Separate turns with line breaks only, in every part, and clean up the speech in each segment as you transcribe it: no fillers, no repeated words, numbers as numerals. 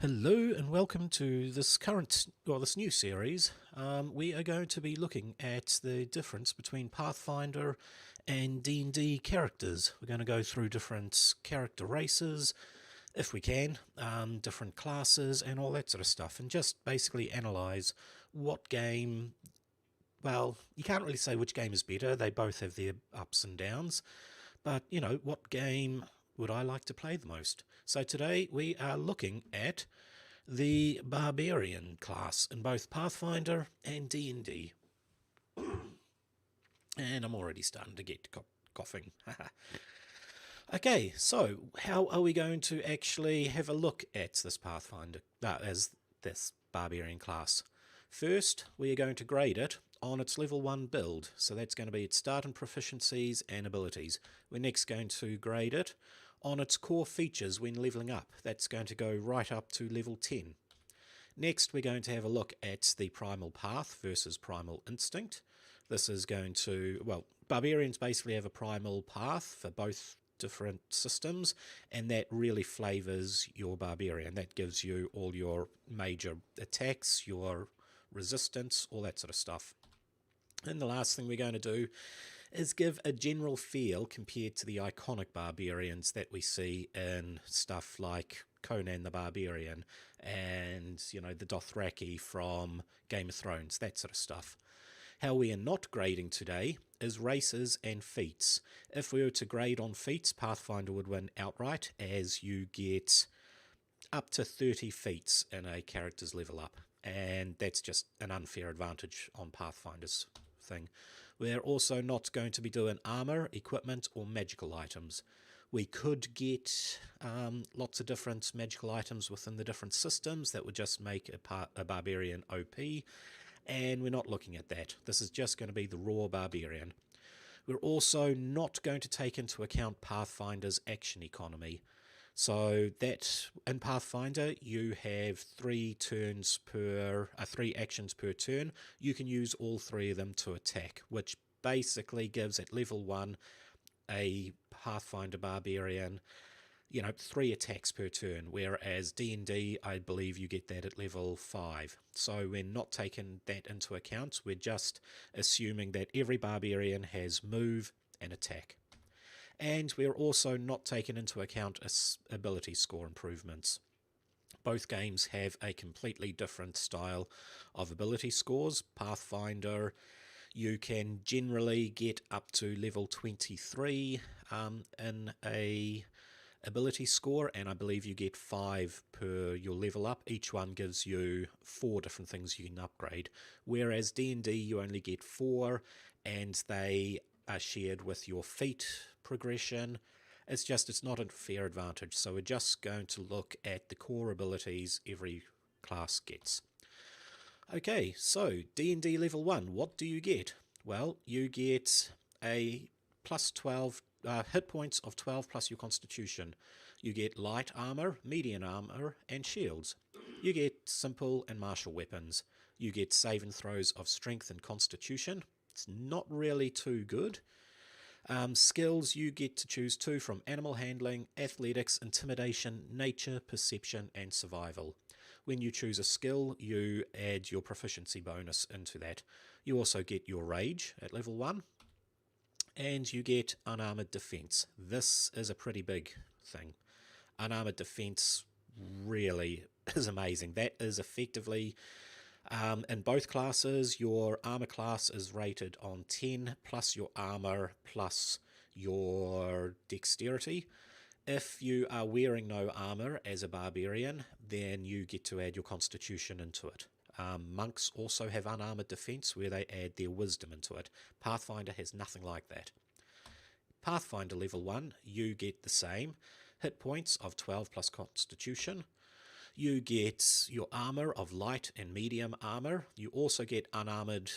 Hello and welcome to this new series. We are going to be looking at the difference between Pathfinder and D&D characters. We're going to go through different character races, if we can, different classes and all that sort of stuff, and just basically analyse what game. Well, you can't really say which game is better. They both have their ups and downs. But, what game would I like to play the most? So today we are looking at the Barbarian class in both Pathfinder and D&D. And I'm already starting to get coughing. Okay, so how are we going to actually have a look at this Pathfinder, as this Barbarian class? First, we are going to grade it on its level 1 build, so that's going to be its start and proficiencies and abilities. We're next going to grade it on its core features when leveling up. That's going to go right up to level 10. Next, we're going to have a look at the primal path versus primal instinct. This is going to, well, Barbarians basically have a primal path for both different systems, and that really flavours your Barbarian. That gives you all your major attacks, your resistance, all that sort of stuff. And the last thing we're going to do is give a general feel compared to the iconic Barbarians that we see in stuff like Conan the Barbarian and, the Dothraki from Game of Thrones, that sort of stuff. How we are not grading today is races and feats. If we were to grade on feats, Pathfinder would win outright, as you get up to 30 feats in a character's level up, and that's just an unfair advantage on Pathfinder's thing. We're also not going to be doing armor, equipment, or magical items. We could get lots of different magical items within the different systems that would just make a Barbarian OP, and we're not looking at that. This is just going to be the raw Barbarian. We're also not going to take into account Pathfinder's action economy. So that in Pathfinder you have three actions per turn. You can use all three of them to attack, which basically gives at level 1 a Pathfinder Barbarian, 3 attacks per turn, whereas D&D, I believe you get that at level 5. So we're not taking that into account. We're just assuming that every Barbarian has move and attack. And we're also not taking into account ability score improvements. Both games have a completely different style of ability scores. Pathfinder, you can generally get up to level 23 in a ability score, and I believe you get 5 per your level up. Each one gives you 4 different things you can upgrade, whereas D&D you only get 4, and they are shared with your feat progression. It's not a fair advantage, so we're just going to look at the core abilities every class gets. Okay, so D&D level 1, what do you get? Well, you get a plus 12 hit points of 12 plus your constitution. You get light armor, medium armor, and shields. You get simple and martial weapons. You get save and throws of strength and constitution. It's not really too good. Skills, you get to choose 2 from animal handling, athletics, intimidation, nature, perception, and survival. When you choose a skill, you add your proficiency bonus into that. You also get your rage at level 1, and you get unarmored defense. This is a pretty big thing. Unarmored defense really is amazing. That is effectively, in both classes, your armor class is rated on 10 plus your armor plus your dexterity. If you are wearing no armor as a barbarian, then you get to add your constitution into it. Monks also have unarmored defense where they add their wisdom into it. Pathfinder has nothing like that. Pathfinder level 1, you get the same. Hit points of 12 plus constitution. You get your armor of light and medium armor. You also get unarmored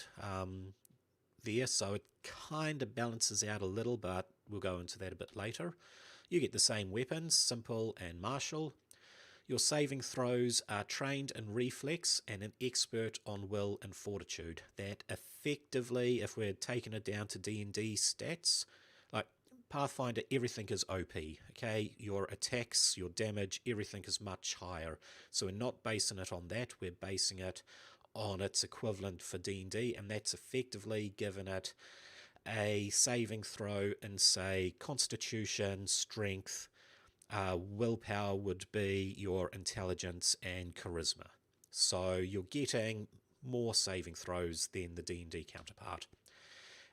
there, so it kind of balances out a little, but we'll go into that a bit later. You get the same weapons, simple and martial. Your saving throws are trained in reflex and an expert on will and fortitude. That effectively, if we're taking it down to D&D stats, like Pathfinder, everything is OP, okay? Your attacks, your damage, everything is much higher. So we're not basing it on that, we're basing it on its equivalent for D&D, and that's effectively given it a saving throw in, say, Constitution, Strength, willpower would be your intelligence and charisma. So you're getting more saving throws than the D&D counterpart.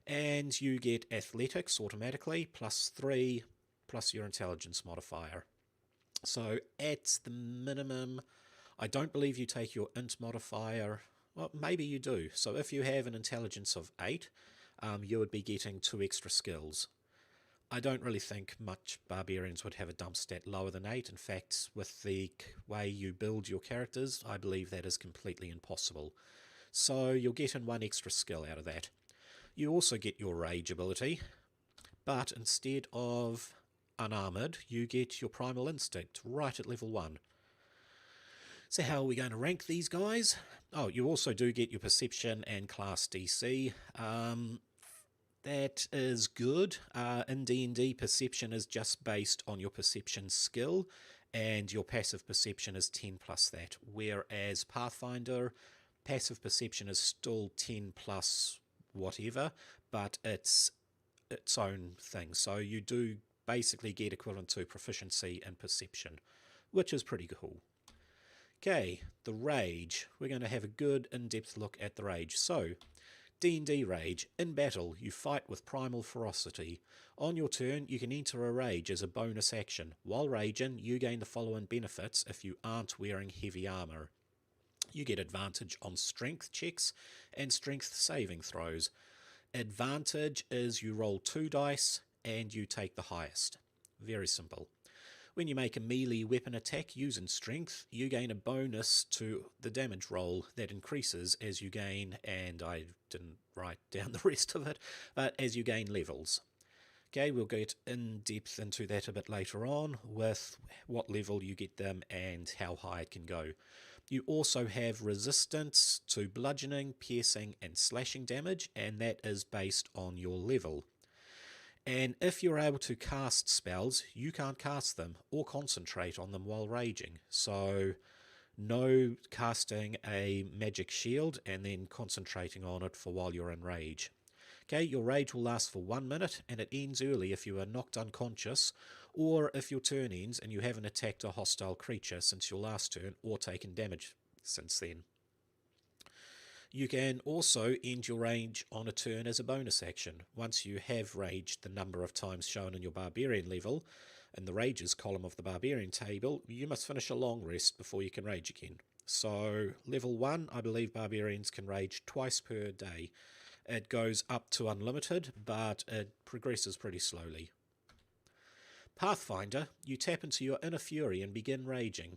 And you get athletics automatically, +3, plus your intelligence modifier. So at the minimum, I don't believe you take your int modifier. Well, maybe you do. So if you have an intelligence of 8, you would be getting 2 extra skills. I don't really think much barbarians would have a dump stat lower than 8. In fact, with the way you build your characters, I believe that is completely impossible. So you'll get in 1 extra skill out of that. You also get your rage ability, but instead of unarmored, you get your primal instinct right at level 1. So how are we going to rank these guys? Oh, you also do get your perception and class DC. That is good. In D&D, perception is just based on your perception skill, and your passive perception is 10 plus that. Whereas Pathfinder, passive perception is still 10 plus whatever, but it's its own thing. So you do basically get equivalent to proficiency in perception, which is pretty cool. Okay, the rage. We're going to have a good in-depth look at the rage. So, D&D rage. In battle, you fight with primal ferocity. On your turn, you can enter a rage as a bonus action. While raging, you gain the following benefits if you aren't wearing heavy armor. You get advantage on strength checks and strength saving throws. Advantage is you roll 2 dice and you take the highest. Very simple. When you make a melee weapon attack using strength, you gain a bonus to the damage roll that increases as you gain, and I didn't write down the rest of it, but as you gain levels. Okay, we'll get in depth into that a bit later on with what level you get them and how high it can go. You also have resistance to bludgeoning, piercing, and slashing damage, and that is based on your level. And if you're able to cast spells, you can't cast them or concentrate on them while raging. So no casting a magic shield and then concentrating on it for while you're in rage. Okay, your rage will last for 1 minute and it ends early if you are knocked unconscious, or if your turn ends and you haven't attacked a hostile creature since your last turn or taken damage since then. You can also end your rage on a turn as a bonus action. Once you have raged the number of times shown in your barbarian level, in the rages column of the barbarian table, you must finish a long rest before you can rage again. So level 1, I believe barbarians can rage twice per day. It goes up to unlimited, but it progresses pretty slowly. Pathfinder, you tap into your inner fury and begin raging.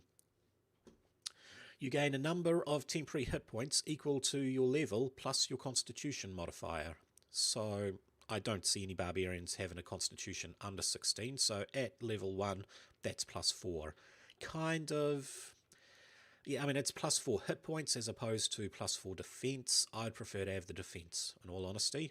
You gain a number of temporary hit points equal to your level plus your constitution modifier. So I don't see any barbarians having a constitution under 16, so at level 1, that's +4. Kind of... yeah, I mean, it's +4 hit points as opposed to +4 defense. I'd prefer to have the defense, in all honesty.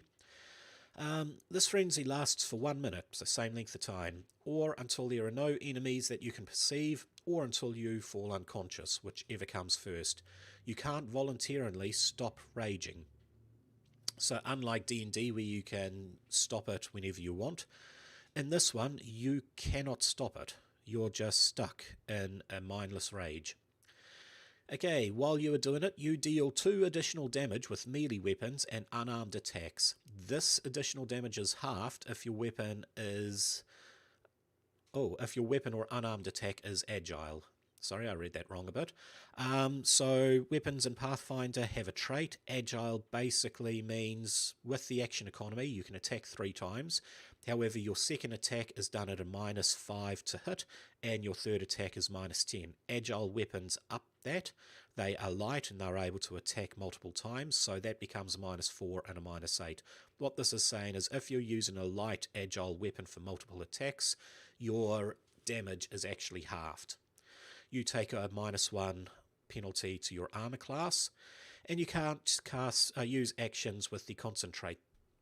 This frenzy lasts for 1 minute, so same length of time, or until there are no enemies that you can perceive, or until you fall unconscious, whichever comes first. You can't voluntarily stop raging. So unlike D&D where you can stop it whenever you want, in this one you cannot stop it. You're just stuck in a mindless rage. Okay, while you are doing it, you deal 2 additional damage with melee weapons and unarmed attacks. This additional damage is halved if your weapon is... if your weapon or unarmed attack is agile. Sorry, I read that wrong a bit. So weapons in Pathfinder have a trait. Agile basically means with the action economy you can attack 3 times. However, your second attack is done at a -5 to hit, and your third attack is -10. Agile weapons up that. They are light and they're able to attack multiple times, so that becomes -4 and a -8. What this is saying is if you're using a light agile weapon for multiple attacks, your damage is actually halved. You take a -1 penalty to your armor class, and you can't use actions with the concentrate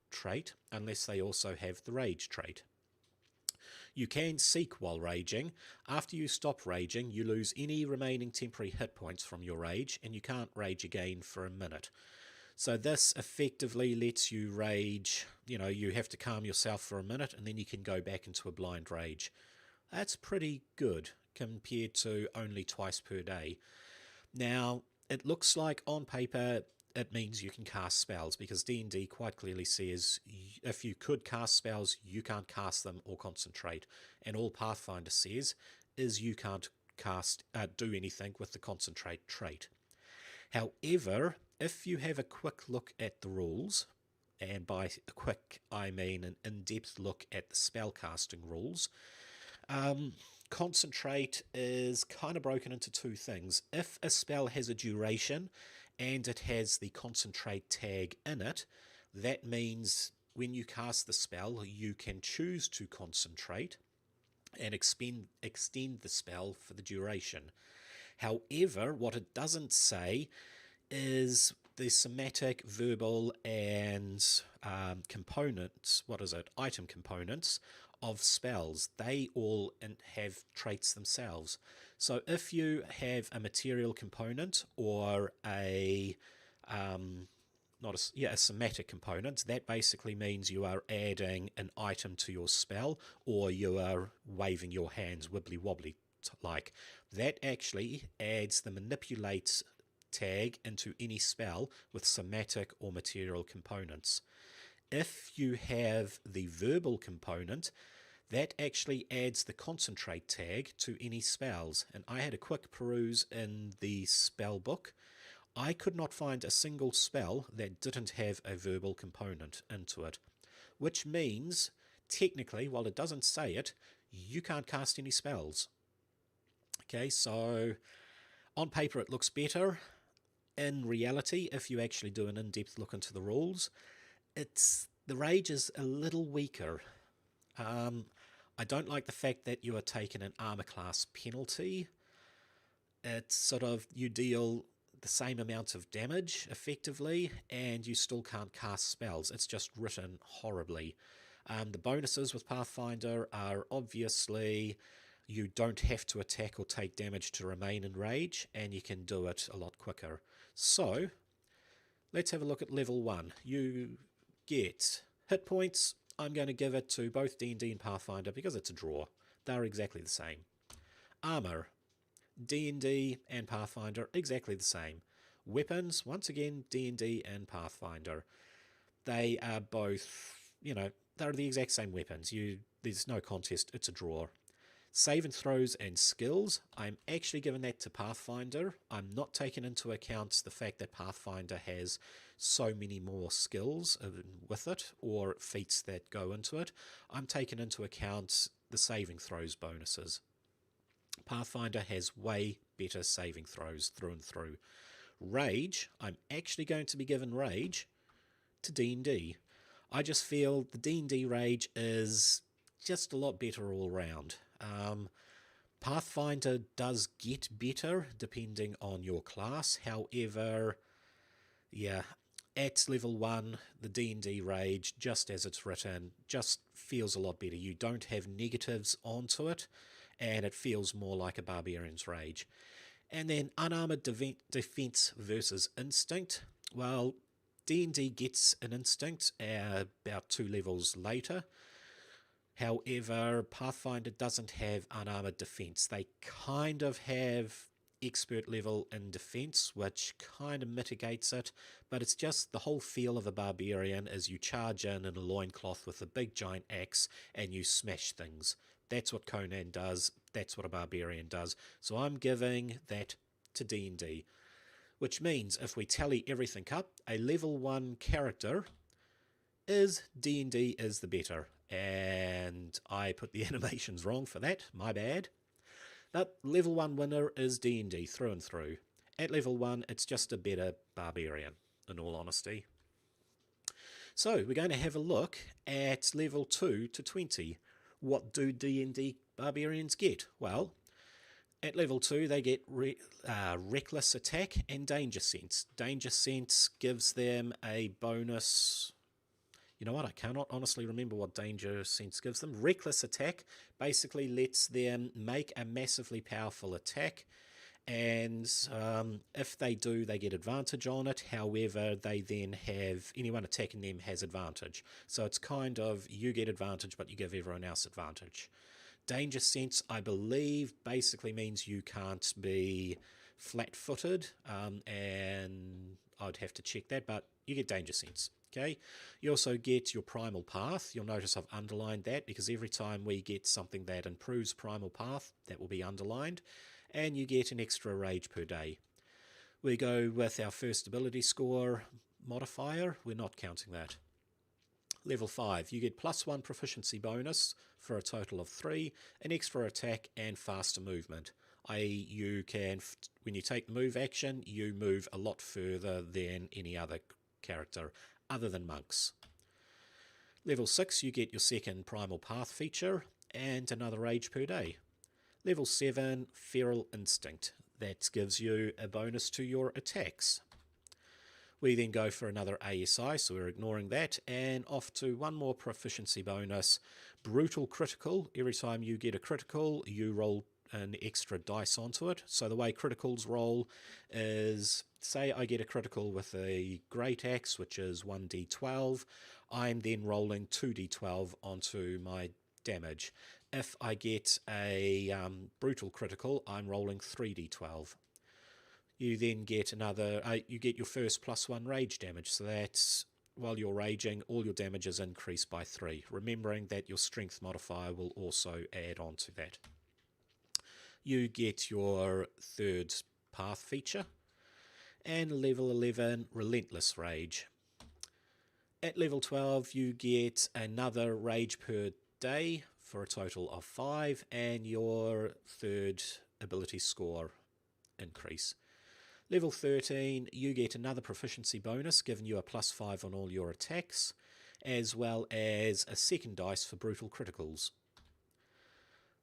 trait unless they also have the rage trait. You can seek while raging. After you stop raging, you lose any remaining temporary hit points from your rage, and you can't rage again for a minute. So this effectively lets you rage, you have to calm yourself for a minute, and then you can go back into a blind rage. That's pretty good compared to only twice per day. Now, it looks like on paper it means you can cast spells, because D&D quite clearly says if you could cast spells, you can't cast them or concentrate. And all Pathfinder says is you can't do anything with the concentrate trait. However, if you have a quick look at the rules, and by quick I mean an in-depth look at the spellcasting rules, concentrate is kind of broken into two things. If a spell has a duration and it has the concentrate tag in it, that means when you cast the spell, you can choose to concentrate and extend the spell for the duration. However, what it doesn't say is the somatic, verbal, and item components of spells. They all have traits themselves. So if you have a material component or a somatic component, that basically means you are adding an item to your spell, or you are waving your hands wibbly wobbly like. That actually adds the manipulate tag into any spell with somatic or material components. If you have the verbal component, that actually adds the concentrate tag to any spells. And I had a quick peruse in the spell book. I could not find a single spell that didn't have a verbal component into it, which means technically, while it doesn't say it, you can't cast any spells. Okay, so on paper it looks better. In reality, if you actually do an in-depth look into the rules, the rage is a little weaker. I don't like the fact that you are taking an armor class penalty. It's sort of, you deal the same amount of damage effectively, and you still can't cast spells. It's just written horribly. The bonuses with Pathfinder are obviously you don't have to attack or take damage to remain in rage, and you can do it a lot quicker. So, let's have a look at level 1. You get hit points. I'm going to give it to both D&D and Pathfinder because it's a draw. They're exactly the same. Armor. D&D and Pathfinder, exactly the same. Weapons, once again, D&D and Pathfinder. They are both, they're the exact same weapons. There's no contest, it's a draw. Save and throws and skills, I'm actually giving that to Pathfinder. I'm not taking into account the fact that Pathfinder has so many more skills with it, or feats that go into it. I'm taking into account the saving throws bonuses. Pathfinder has way better saving throws through and through. Rage, I'm actually going to be given Rage to D&D. I just feel the D&D Rage is just a lot better all round. Pathfinder does get better depending on your class. However, at level 1, the D&D Rage, just as it's written, just feels a lot better. You don't have negatives onto it, and it feels more like a Barbarian's Rage. And then unarmored defense versus instinct. Well, D&D gets an instinct about 2 levels later. However, Pathfinder doesn't have unarmored defense. They kind of have expert level in defense, which kind of mitigates it, but it's just the whole feel of a barbarian is you charge in a loincloth with a big giant axe and you smash things. That's what Conan does. That's what a barbarian does. So I'm giving that to D&D, which means if we tally everything up, a level 1 character is D&D is the better. And I put the animations wrong for that, my bad. But level 1 winner is D&D through and through. At level 1, it's just a better barbarian, in all honesty. So we're going to have a look at level 2 to 20. What do D&D barbarians get? Well, at level 2 they get reckless attack and danger sense. Danger sense gives them a bonus. You know what? I cannot honestly remember what danger sense gives them. Reckless attack basically lets them make a massively powerful attack, and if they do, they get advantage on it. However, they then have anyone attacking them has advantage. So it's kind of you get advantage, but you give everyone else advantage. Danger sense, I believe, basically means you can't be flat-footed, and I'd have to check that, but you get danger sense. Okay, you also get your primal path. You'll notice I've underlined that because every time we get something that improves primal path, that will be underlined, and you get an extra rage per day. We go with our first ability score modifier. We're not counting that. Level 5, you get +1 proficiency bonus for a total of 3, an extra attack and faster movement. I.e. you can, when you take the move action, you move a lot further than any other character other than monks. Level 6, you get your second primal path feature and another rage per day. Level 7, feral instinct. That gives you a bonus to your attacks. We then go for another ASI, so we're ignoring that, and off to one more proficiency bonus, brutal critical. Every time you get a critical, you roll an extra dice onto it. So the way criticals roll is, say I get a critical with a great axe, which is 1d12, I'm then rolling 2d12 onto my damage. If I get a brutal critical, I'm rolling 3d12. You then get another, you get your first +1 rage damage, so that's, while you're raging, all your damage is increased by 3, remembering that your strength modifier will also add on to that. You get your third path feature, and level 11, relentless rage. At level 12, you get another rage per day for a total of 5, and your third ability score increase. Level 13, you get another proficiency bonus, giving you a +5 on all your attacks, as well as a second dice for brutal criticals.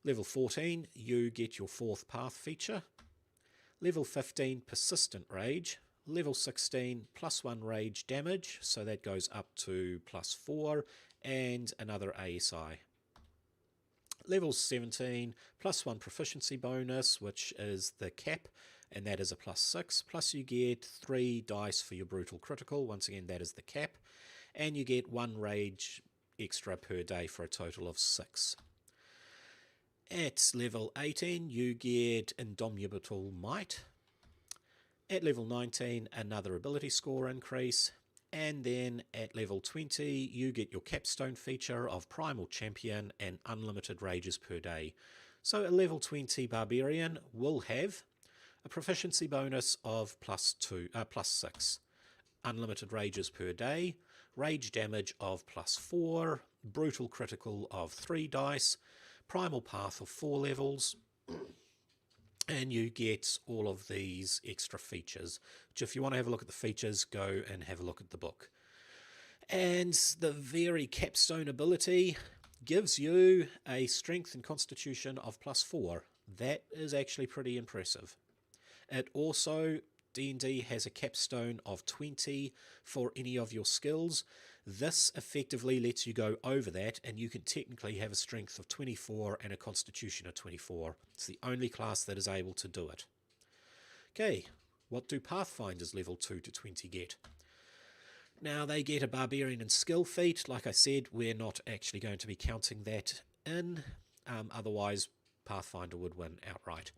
Level 14, you get your fourth path feature. Level 15, persistent rage. Level 16, +1 rage damage, so that goes up to +4, and another ASI. Level 17, +1 proficiency bonus, which is the cap, and that is a +6, plus you get 3 dice for your brutal critical, once again that is the cap, and you get 1 rage extra per day for a total of 6. At level 18 you get Indomitable Might. At level 19 another ability score increase, and then at level 20 you get your capstone feature of Primal Champion and unlimited rages per day. So a level 20 Barbarian will have a proficiency bonus of +6, unlimited rages per day, rage damage of +4, brutal critical of 3 dice, primal path of 4 levels, and you get all of these extra features, which if you want to have a look at the features, go and have a look at the book. And the very capstone ability gives you a strength and constitution of +4. That is actually pretty impressive. It also, D&D has a capstone of 20 for any of your skills. This effectively lets you go over that, and you can technically have a strength of 24 and a constitution of 24. It's the only class that is able to do it. Okay, what do Pathfinders level 2 to 20 get? Now, they get a Barbarian and skill feat. Like I said, we're not actually going to be counting that in, otherwise Pathfinder would win outright.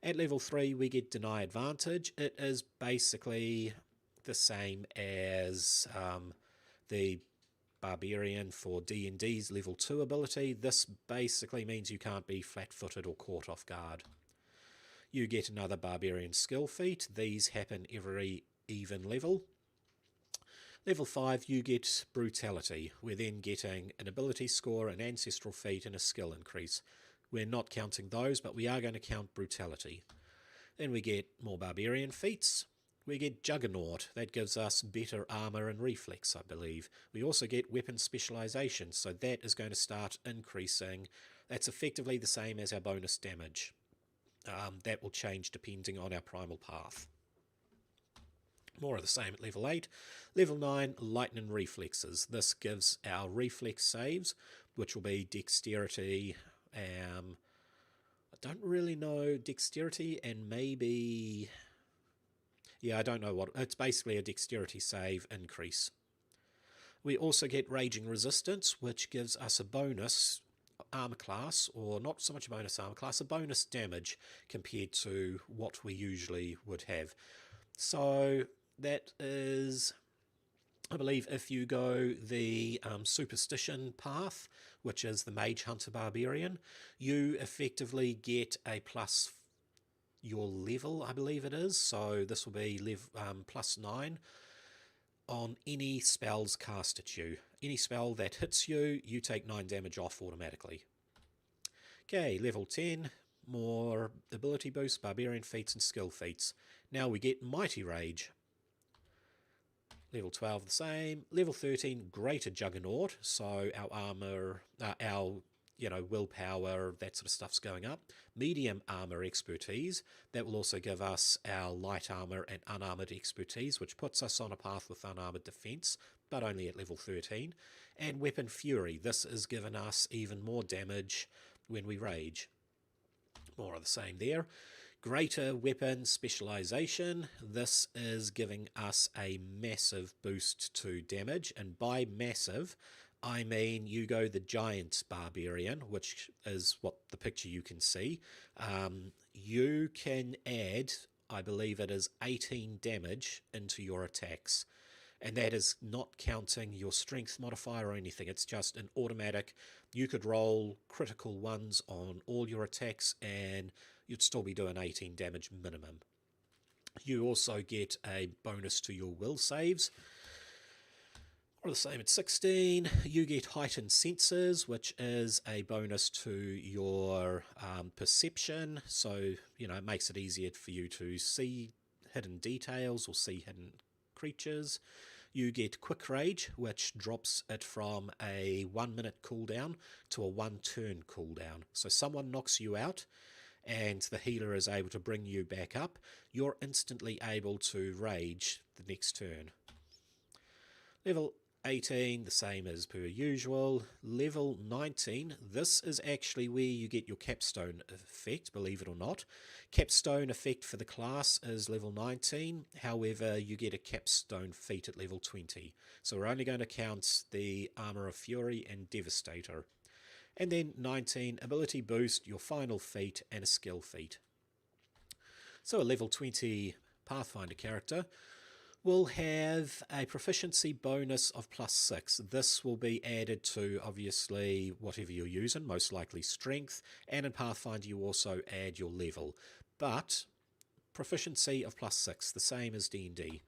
At level 3, we get Deny Advantage. It is basically the same as the Barbarian for D&D's level 2 ability. This basically means you can't be flat-footed or caught off guard. You get another Barbarian skill feat. These happen every even level. Level 5, you get Brutality. We're then getting an ability score, an ancestral feat, and a skill increase. We're not counting those, but we are going to count Brutality. Then we get more Barbarian feats. We get Juggernaut. That gives us better armor and reflex, I believe. We also get weapon specialization, so that is going to start increasing. That's effectively the same as our bonus damage. That will change depending on our primal path. More of the same at level 8. Level 9, lightning reflexes. This gives our reflex saves, which will be dexterity. I don't really know dexterity and maybe... Yeah, I don't know what... It's basically a dexterity save increase. We also get raging resistance, which gives us a bonus armor class, or not so much a bonus armor class, a bonus damage compared to what we usually would have. So that is, I believe, if you go the superstition path, which is the Mage Hunter Barbarian, you effectively get a plus your level, I believe it is. So this will be plus 9 on any spells cast at you. Any spell that hits you, you take 9 damage off automatically. Okay, level 10, more ability boosts, barbarian feats and skill feats. Now we get Mighty Rage. Level 12 the same. Level 13, Greater Juggernaut. So our armor, our willpower, that sort of stuff's going up. Medium armor expertise. That will also give us our light armor and unarmored expertise, which puts us on a path with unarmored defense, but only at level 13. And Weapon Fury. This has given us even more damage when we rage. More of the same there. Greater Weapon Specialization. This is giving us a massive boost to damage, and by massive I mean you go the Giant Barbarian, which is what the picture you can see. You can add, I believe it is 18 damage into your attacks, and that is not counting your strength modifier or anything. It's just an automatic. You could roll critical ones on all your attacks and you'd still be doing 18 damage minimum. You also get a bonus to your will saves. Or the same at 16. You get heightened senses, which is a bonus to your perception. So, it makes it easier for you to see hidden details or see hidden creatures. You get Quick Rage, which drops it from a 1 minute cooldown to a 1 turn cooldown. So someone knocks you out and the healer is able to bring you back up, you're instantly able to rage the next turn. Level 18, the same as per usual. Level 19, this is actually where you get your capstone effect, believe it or not. Capstone effect for the class is level 19, however you get a capstone feat at level 20. So we're only going to count the Armor of Fury and Devastator. And then 19, ability boost, your final feat, and a skill feat. So a level 20 Pathfinder character will have a proficiency bonus of +6. This will be added to, obviously, whatever you're using, most likely strength, and in Pathfinder you also add your level. But proficiency of +6, the same as D&D.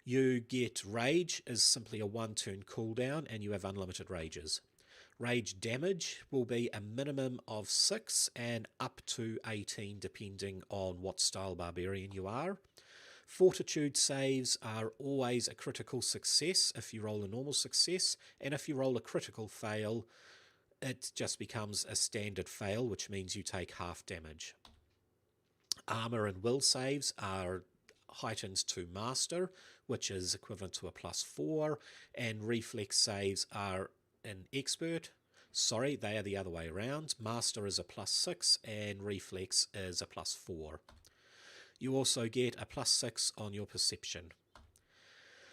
You get rage is simply a 1 turn cooldown, and you have unlimited rages. Rage damage will be a minimum of 6 and up to 18 depending on what style barbarian you are. Fortitude saves are always a critical success if you roll a normal success, and if you roll a critical fail, it just becomes a standard fail, which means you take half damage. Armor and will saves are heightened to master, which is equivalent to a +4, and reflex saves are an expert. Sorry, they are the other way around. Master is a +6 and reflex is a +4. You also get a +6 on your perception.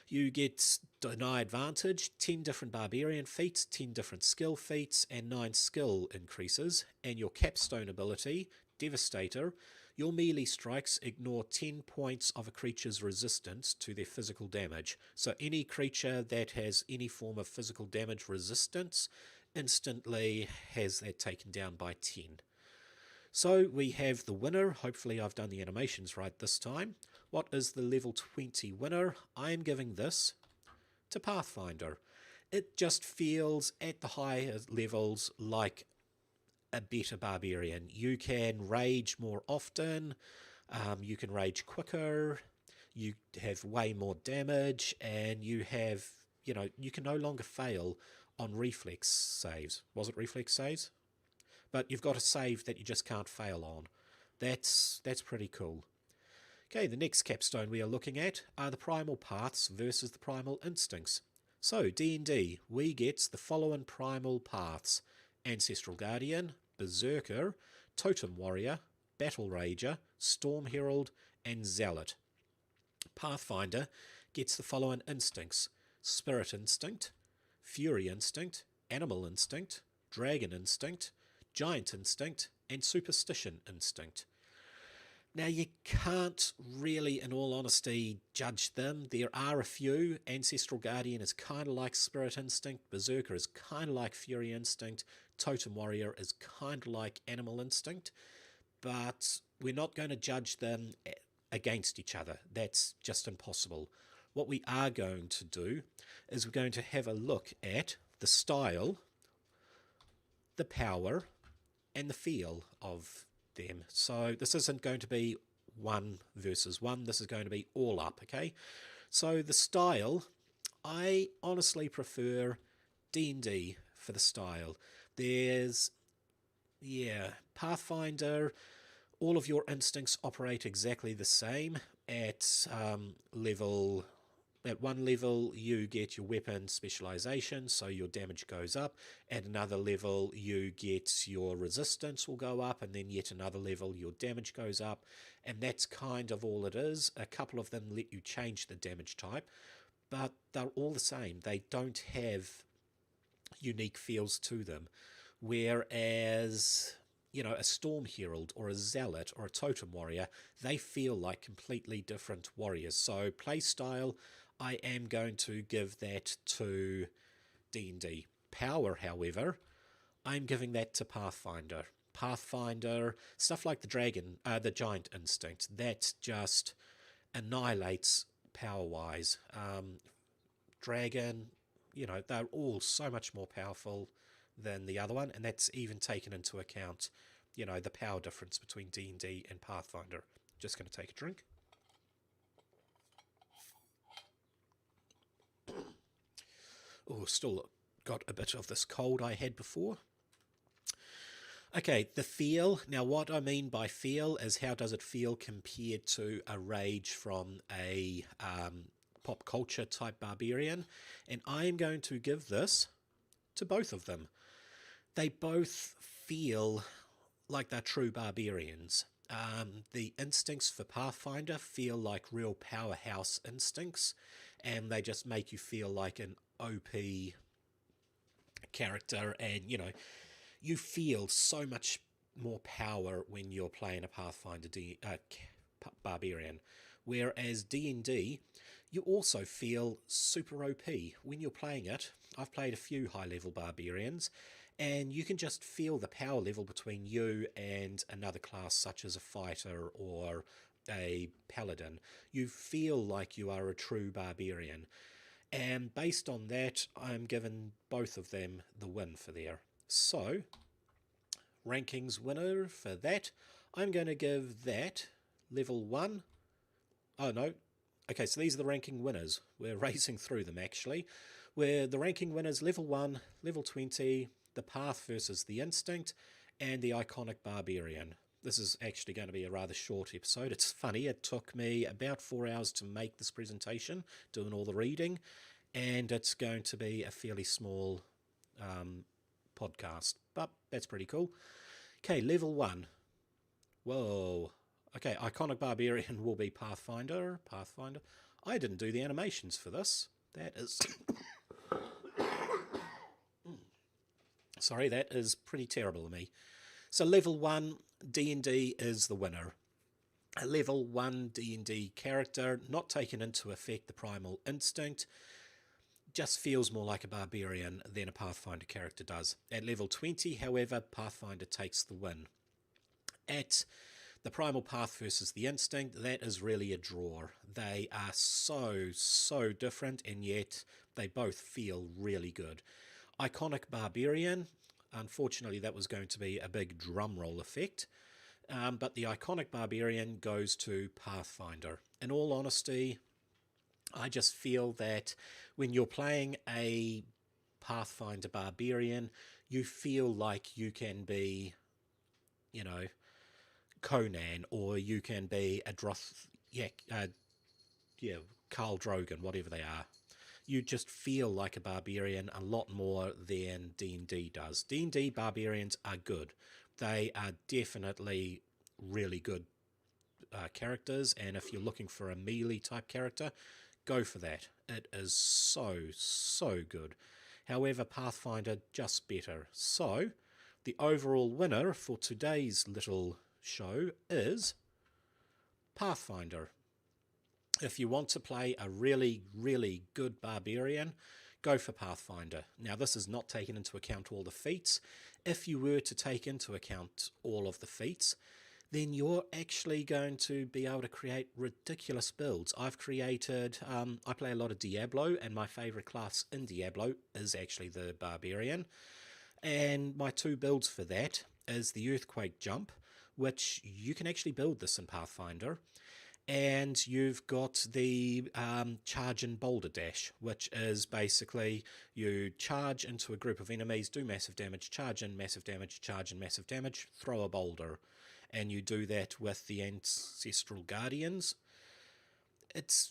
You get Deny Advantage, 10 different barbarian feats, 10 different skill feats, and 9 skill increases. And your capstone ability, Devastator, your melee strikes ignore 10 points of a creature's resistance to their physical damage. So any creature that has any form of physical damage resistance instantly has that taken down by 10. So we have the winner. Hopefully I've done the animations right this time. What is the level 20 winner? I'm giving this to Pathfinder. It just feels at the higher levels like a better barbarian. You can rage more often, you can rage quicker, you have way more damage, and you have, you can no longer fail on reflex saves. Was it reflex saves? But you've got a save that you just can't fail on. That's pretty cool. Okay, the next capstone we are looking at are the primal paths versus the primal instincts. So, D&D, we get the following primal paths: Ancestral Guardian, Berserker, Totem Warrior, Battle Rager, Storm Herald, and Zealot. Pathfinder gets the following instincts: Spirit Instinct, Fury Instinct, Animal Instinct, Dragon Instinct, Giant Instinct, and Superstition Instinct. Now, you can't really, in all honesty, judge them. There are a few. Ancestral Guardian is kind of like Spirit Instinct. Berserker is kind of like Fury Instinct. Totem Warrior is kind of like Animal Instinct. But we're not going to judge them against each other. That's just impossible. What we are going to do is we're going to have a look at the style, the power, and the feel of them. So this isn't going to be one versus one. This is going to be all up, okay? So the style, I honestly prefer D&D for the style. There's, Pathfinder, all of your instincts operate exactly the same. At one level, you get your weapon specialization, so your damage goes up. At another level, you get your resistance will go up, and then yet another level, your damage goes up. And that's kind of all it is. A couple of them let you change the damage type, but they're all the same. They don't have unique feels to them. Whereas, a Storm Herald or a Zealot or a Totem Warrior, they feel like completely different warriors. So playstyle, I am going to give that to D&D. Power, however, I'm giving that to Pathfinder. Pathfinder, stuff like the Giant Instinct, that just annihilates power-wise. Dragon, they're all so much more powerful than the other one, and that's even taken into account, the power difference between D&D and Pathfinder. Just going to take a drink. Oh, still got a bit of this cold I had before. Okay, the feel. Now, what I mean by feel is how does it feel compared to a rage from a pop culture type barbarian. And I am going to give this to both of them. They both feel like they're true barbarians. The instincts for Pathfinder feel like real powerhouse instincts, and they just make you feel like an OP character, and you feel so much more power when you're playing a Pathfinder barbarian. Whereas D&D, you also feel super OP when you're playing it. I've played a few high-level barbarians, and you can just feel the power level between you and another class such as a fighter or a paladin. You feel like you are a true barbarian. And based on that, I'm giving both of them the win for there. So, rankings winner for that, I'm going to give that level 1. Oh no, okay, so these are the ranking winners. We're racing through them actually. Where the ranking winners, level 1, level 20, the Path versus the Instinct, and the Iconic Barbarian. This is actually going to be a rather short episode. It's funny, it took me about 4 hours to make this presentation, doing all the reading, and it's going to be a fairly small podcast, but that's pretty cool. Okay, level 1. Whoa. Okay, Iconic Barbarian will be Pathfinder. I didn't do the animations for this. That is... Sorry, that is pretty terrible of me. So level 1, D&D is the winner. A level 1 D&D character, not taken into effect the primal instinct, just feels more like a barbarian than a Pathfinder character does. At level 20, however, Pathfinder takes the win. At the primal path versus the instinct, that is really a draw. They are so different, and yet they both feel really good. Iconic Barbarian, unfortunately that was going to be a big drumroll effect, but the Iconic Barbarian goes to Pathfinder. In all honesty, I just feel that when you're playing a Pathfinder Barbarian, you feel like you can be, Conan, or you can be a Droth, yeah, Carl Drogon, whatever they are. You just feel like a barbarian a lot more than D&D does. D&D barbarians are good. They are definitely really good characters, and if you're looking for a melee type character, go for that. It is so good. However, Pathfinder just better. So the overall winner for today's little show is Pathfinder. If you want to play a really good barbarian, go for Pathfinder. Now, this is not taking into account all the feats. If you were to take into account all of the feats, then you're actually going to be able to create ridiculous builds. I've created, I play a lot of Diablo, and my favourite class in Diablo is actually the Barbarian. And my two builds for that is the Earthquake Jump, which you can actually build this in Pathfinder. And you've got the charge and boulder dash, which is basically you charge into a group of enemies, do massive damage, charge in massive damage, charge in massive damage, throw a boulder. And you do that with the Ancestral Guardians.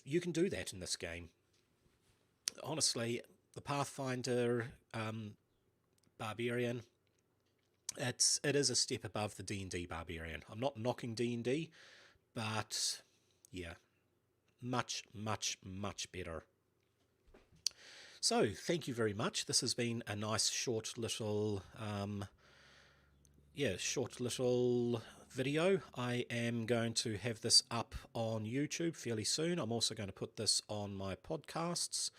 You can do that in this game. Honestly, the Pathfinder Barbarian, it is a step above the D&D Barbarian. I'm not knocking D&D, but yeah, much better. So, thank you very much. This has been a nice short little video. I am going to have this up on YouTube fairly soon. I'm also going to put this on my podcasts.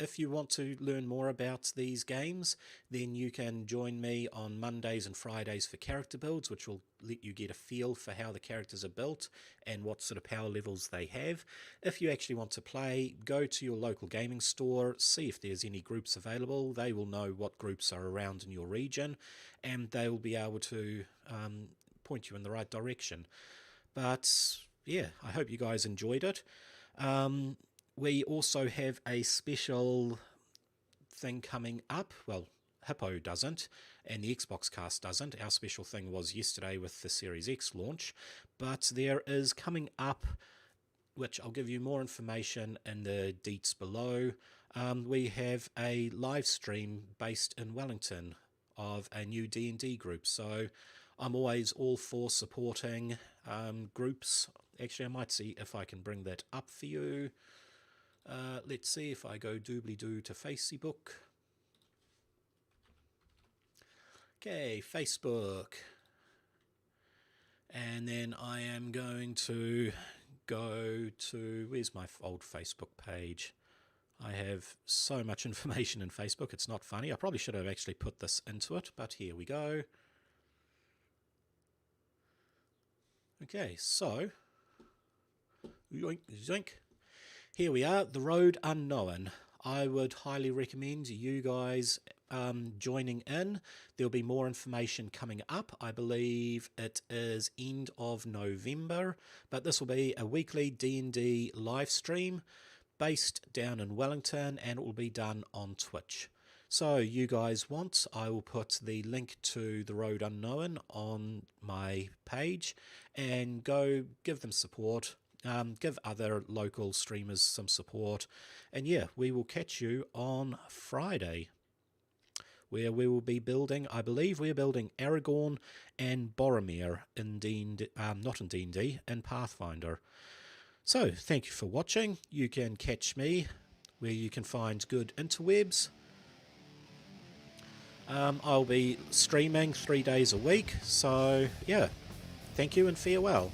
If you want to learn more about these games, then you can join me on Mondays and Fridays for character builds, which will let you get a feel for how the characters are built and what sort of power levels they have. If you actually want to play, go to your local gaming store, see if there's any groups available. They will know what groups are around in your region, and they will be able to point you in the right direction. But yeah, I hope you guys enjoyed it. We also have a special thing coming up. Well, Hippo doesn't, and the XboxCast doesn't. Our special thing was yesterday with the Series X launch, but there is coming up, which I'll give you more information in the deets below. We have a live stream based in Wellington of a new D&D group, so I'm always all for supporting groups. Actually, I might see if I can bring that up for you. Let's see if I go doobly-doo to Facebook. Okay, Facebook. And then I am going to go to, where's my old Facebook page? I have so much information in Facebook, it's not funny. I probably should have actually put this into it, but here we go. Okay, so, yoink, zoink. Here we are, The Road Unknown. I would highly recommend you guys joining in. There'll be more information coming up. I believe it is end of November, but this will be a weekly D&D live stream based down in Wellington, and it will be done on Twitch. So you guys want, I will put the link to The Road Unknown on my page, and go give them support. Give other local streamers some support. And yeah, we will catch you on Friday, where we will be building, I believe we're building Aragorn and Boromir in D&D, not in D&D, in Pathfinder. So, thank you for watching. You can catch me where you can find good interwebs. I'll be streaming 3 days a week. So, yeah, thank you and farewell.